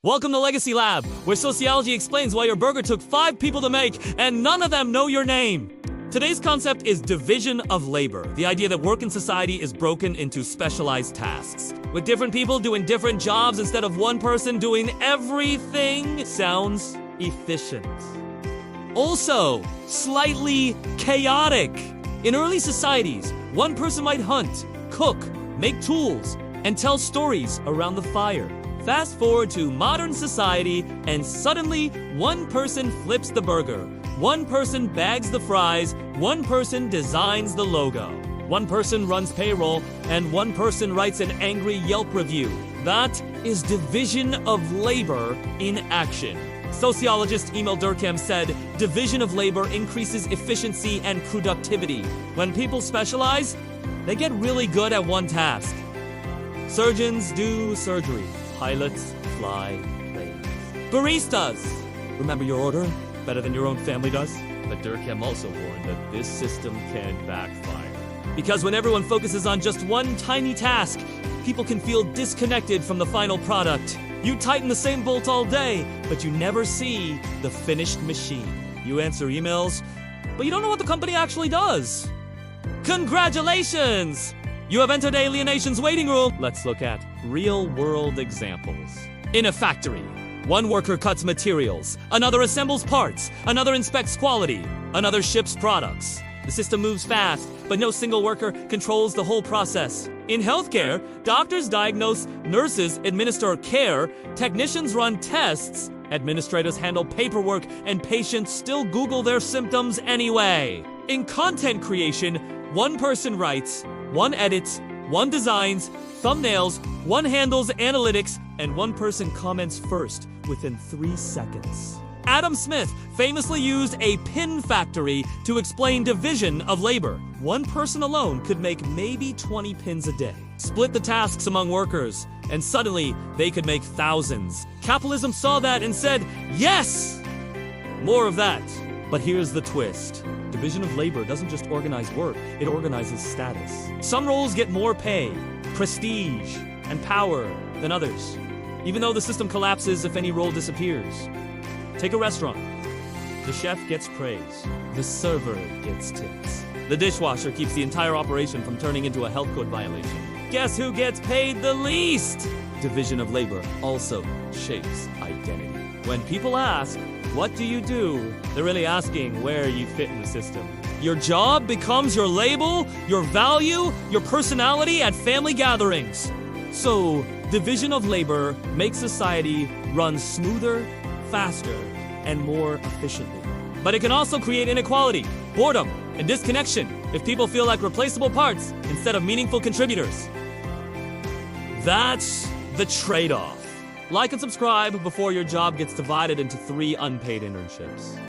Welcome to Legacy Lab, where sociology explains why your burger took 5 people to make and none of them know your name. Today's concept is division of labor, the idea that work in society is broken into specialized tasks. With different people doing different jobs instead of one person doing everything sounds efficient. Also, slightly chaotic. In early societies, one person might hunt, cook, make tools, and tell stories around the fire. Fast forward to modern society, and suddenly, one person flips the burger, one person bags the fries, one person designs the logo, one person runs payroll, and one person writes an angry Yelp review. That is division of labor in action. Sociologist Émile Durkheim said, "Division of labor increases efficiency and productivity. When people specialize, they get really good at one task. Surgeons do surgery. Pilots fly planes. Baristas remember your order better than your own family does." But Durkheim also warned that this system can backfire. Because when everyone focuses on just one tiny task, people can feel disconnected from the final product. You tighten the same bolt all day, but you never see the finished machine. You answer emails, but you don't know what the company actually does. Congratulations! You have entered Alienation's waiting room. Let's look at real-world examples. In a factory, one worker cuts materials, another assembles parts, another inspects quality, another ships products. The system moves fast, but no single worker controls the whole process. In healthcare, doctors diagnose, nurses administer care, technicians run tests, administrators handle paperwork, and patients still Google their symptoms anyway. In content creation, one person writes, one edits, one designs, thumbnails, one handles analytics, and one person comments first within 3 seconds. Adam Smith famously used a pin factory to explain division of labor. One person alone could make maybe 20 pins a day. Split the tasks among workers, and suddenly they could make thousands. Capitalism saw that and said, "Yes! More of that." But here's the twist. Division of labor doesn't just organize work, it organizes status. Some roles get more pay, prestige, and power than others, even though the system collapses if any role disappears. Take a restaurant. The chef gets praise. The server gets tips. The dishwasher keeps the entire operation from turning into a health code violation. Guess who gets paid the least? Division of labor also shapes identity. When people ask, "What do you do?" they're really asking where you fit in the system. Your job becomes your label, your value, your personality at family gatherings. So, division of labor makes society run smoother, faster, and more efficiently. But it can also create inequality, boredom, and disconnection if people feel like replaceable parts instead of meaningful contributors. That's the trade-off. Like and subscribe before your job gets divided into 3 unpaid internships.